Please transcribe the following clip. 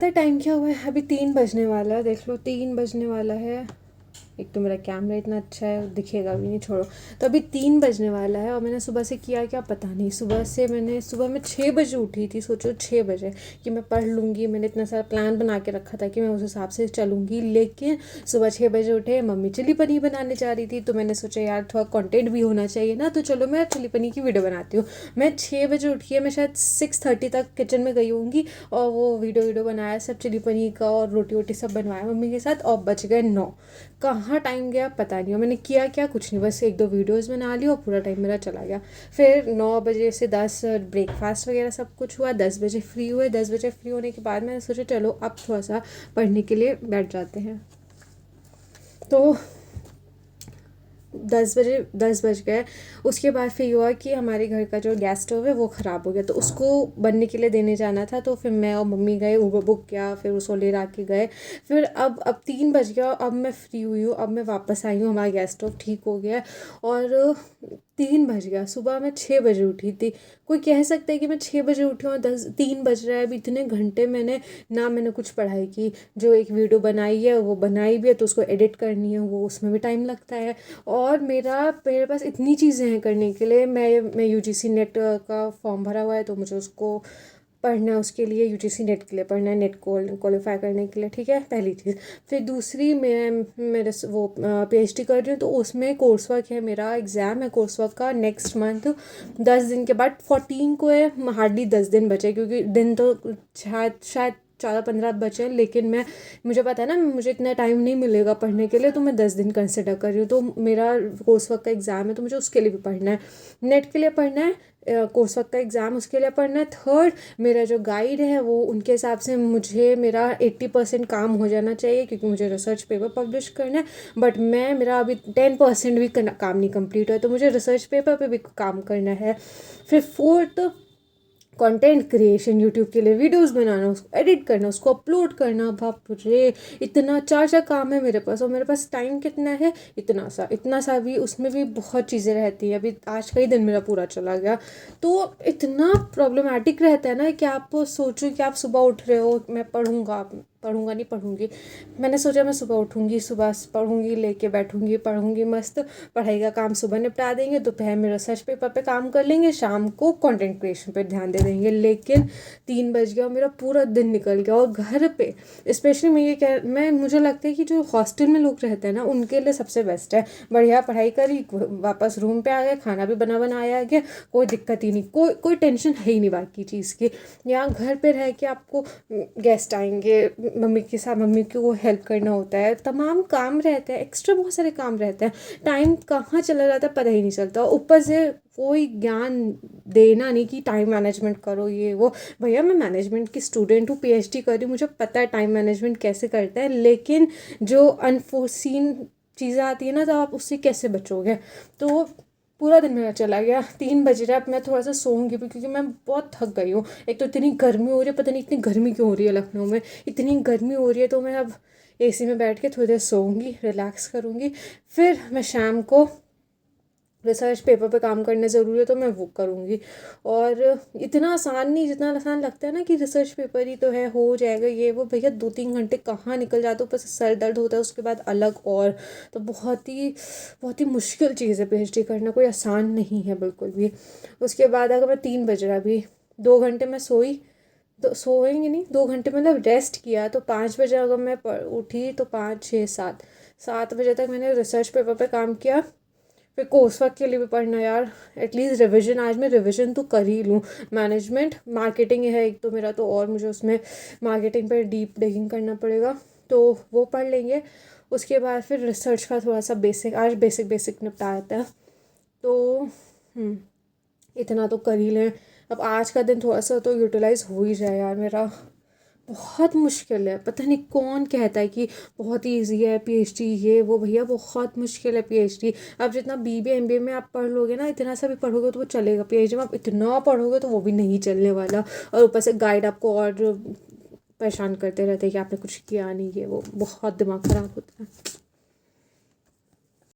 तो टाइम क्या हुआ है, अभी 3 बजने वाला है, देख लो 3 बजने वाला है। एक तो मेरा कैमरा इतना अच्छा है, दिखेगा भी नहीं, छोड़ो। तो अभी 3 बजने वाला है और मैंने सुबह से किया क्या पता नहीं। सुबह मैं 6 बजे उठी थी, सोचो 6 बजे, कि मैं पढ़ लूँगी। मैंने इतना सारा प्लान बना के रखा था कि मैं उस हिसाब से चलूँगी, लेकिन सुबह 6 बजे उठे, मम्मी चिली पनीर बनाने जा रही थी, तो मैंने सोचा यार थोड़ा कंटेंट भी होना चाहिए ना, तो चलो मैं चिली पनीर की वीडियो बनाती हूँ। मैं 6 बजे उठी है, मैं शायद 6:30 तक किचन में गई होंगी और वो वीडियो बनाया सब, चिली पनीर का, और रोटी वोटी सब बनवाया मम्मी के साथ, और बच गए 9। कहाँ टाइम गया पता नहीं। और मैंने किया क्या, कुछ नहीं, बस 1-2 वीडियोस बना ली और पूरा टाइम मेरा चला गया। फिर 9 बजे से 10 ब्रेकफास्ट वगैरह सब कुछ हुआ, 10 बजे फ्री हुए। 10 बजे फ्री होने के बाद मैंने सोचा चलो अब थोड़ा सा पढ़ने के लिए बैठ जाते हैं। तो 10 बज गए। उसके बाद फिर हुआ कि हमारे घर का जो गैस स्टोव है वो ख़राब हो गया, तो उसको बनने के लिए देने जाना था। तो फिर मैं और मम्मी गए, ऊबर बुक किया, फिर उसको ले ला के गए। फिर अब 3 बज गया, अब मैं फ्री हुई हूँ, अब मैं वापस आई हूँ, हमारा गैस स्टोव ठीक हो गया। और 3 बज गया, सुबह मैं 6 बजे उठी थी। कोई कह सकता है कि मैं 6 बजे उठी हूँ और 3 बज रहा है। अभी इतने घंटे मैंने कुछ पढ़ाई की। जो एक वीडियो बनाई है वो बनाई भी है, तो उसको एडिट करनी है, वो उसमें भी टाइम लगता है। और मेरे पास इतनी चीज़ें हैं करने के लिए। मैं यूजीसी नेट का फॉर्म भरा हुआ है, तो मुझे उसको पढ़ना है, उसके लिए यूजीसी नेट के लिए पढ़ना है, नेट क्वालिफाई करने के लिए, ठीक है, पहली चीज़। फिर दूसरी, मेरे वो पीएचडी कर रही हूँ, तो उसमें कोर्स वर्क है, मेरा एग्ज़ाम है कोर्स वर्क का नेक्स्ट मंथ 10 दिन के बाद 14 को है। हार्डली 10 दिन बचे, क्योंकि दिन तो शायद 14-15 बचे हैं, लेकिन मुझे पता है ना मुझे इतना टाइम नहीं मिलेगा पढ़ने के लिए, तो मैं 10 दिन कंसिडर कर रही हूँ। तो मेरा कोर्स वर्क का एग्ज़ाम है, तो मुझे उसके लिए भी पढ़ना है, नेट के लिए पढ़ना है, कोर्स वर्क का एग्ज़ाम उसके लिए पढ़ना है। थर्ड, मेरा जो गाइड है वो, उनके हिसाब से मुझे मेरा 80% काम हो जाना चाहिए, क्योंकि मुझे रिसर्च पेपर पब्लिश करना है। बट मेरा अभी 10% भी काम नहीं कंप्लीट हुआ है, तो मुझे रिसर्च पेपर पे भी काम करना है। फिर फोर्थ, कंटेंट क्रिएशन, यूट्यूब के लिए वीडियोस बनाना, उसको एडिट करना, उसको अपलोड करना। बाप रे, इतना चार काम है मेरे पास, और मेरे पास टाइम कितना है, इतना सा भी, उसमें भी बहुत चीज़ें रहती हैं। अभी आज का ही दिन मेरा पूरा चला गया। तो इतना प्रॉब्लमेटिक रहता है ना कि आप सोचो कि आप सुबह उठ रहे हो, मैं पढ़ूंगा नहीं पढ़ूंगी। मैंने सोचा मैं सुबह उठूंगी, सुबह पढ़ूंगी, लेके बैठूंगी, पढ़ूंगी मस्त। पढ़ाई का काम सुबह निपटा देंगे, दोपहर में रिसर्च पेपर पे काम कर लेंगे, शाम को कंटेंट क्रिएशन पे ध्यान दे देंगे। लेकिन 3 बज गया और मेरा पूरा दिन निकल गया। और घर पे स्पेशली मुझे लगता है कि जो हॉस्टल में लोग रहते हैं ना, उनके लिए सबसे बेस्ट है। बढ़िया पढ़ाई करी, वापस रूम पे आ गए, खाना भी बनाया गया, कोई दिक्कत ही नहीं, कोई टेंशन है ही नहीं बाकी चीज़ की। यहाँ घर पे रह के आपको गेस्ट आएंगे, मम्मी को हेल्प करना होता है, तमाम काम रहते हैं, एक्स्ट्रा बहुत सारे काम रहते हैं, टाइम कहाँ चला जाता है पता ही नहीं चलता। ऊपर से कोई ज्ञान देना नहीं कि टाइम मैनेजमेंट करो ये वो। भैया मैं मैनेजमेंट की स्टूडेंट हूँ, पीएचडी कर रही हूँ, मुझे पता है टाइम मैनेजमेंट कैसे करता है, लेकिन जो अनफोर्सीन चीज़ें आती है ना, तो आप उससे कैसे बचोगे। तो पूरा दिन मेरा चला गया। 3 बज रहा है, अब मैं थोड़ा सा सोऊंगी भी, क्योंकि मैं बहुत थक गई हूँ। एक तो इतनी गर्मी हो रही है, पता नहीं इतनी गर्मी क्यों हो रही है लखनऊ में, इतनी गर्मी हो रही है। तो मैं अब एसी में बैठ के थोड़ी देर सोऊंगी, रिलैक्स करूँगी। फिर मैं शाम को रिसर्च पेपर पे काम करना ज़रूरी है, तो मैं वो करूँगी। और इतना आसान नहीं, जितना आसान लगता है ना कि रिसर्च पेपर ही तो है, हो जाएगा ये वो, भैया 2-3 घंटे कहाँ निकल जाते, ऊपर से सर दर्द होता है उसके बाद अलग। और तो बहुत ही मुश्किल चीज़ है पीएचडी करना, कोई आसान नहीं है बिल्कुल भी। उसके बाद अगर मैं 3 बज रहा, अभी 2 घंटे मैं सोई, तो सोएंगे नहीं, 2 घंटे मतलब रेस्ट किया, तो 5 बजे अगर मैं उठी, तो 5, 6, 7 बजे तक मैंने रिसर्च पेपर पे काम किया। फिर कोर्स वर्क के लिए भी पढ़ना यार, एटलीस्ट रिवीजन, आज मैं रिवीजन तो कर ही लूँ। मैनेजमेंट मार्केटिंग है एक तो मेरा, तो और मुझे उसमें मार्केटिंग पर डीप डिगिंग करना पड़ेगा, तो वो पढ़ लेंगे। उसके बाद फिर रिसर्च का थोड़ा सा बेसिक, आज बेसिक बेसिक निपटा आता है, तो इतना तो कर ही लें। अब आज का दिन थोड़ा सा तो यूटिलाइज़ हो ही जाए यार मेरा। बहुत मुश्किल है, पता नहीं कौन कहता है कि बहुत ईजी है पीएचडी ये वो, भैया बहुत मुश्किल है पीएचडी। अब जितना बीबीए एमबीए में आप पढ़ लोगे ना, इतना सा भी पढ़ोगे तो वो चलेगा, पीएचडी में आप इतना पढ़ोगे तो वो भी नहीं चलने वाला। और ऊपर से गाइड आपको और परेशान करते रहते हैं कि आपने कुछ किया नहीं, ये वो, बहुत दिमाग ख़राब होता है।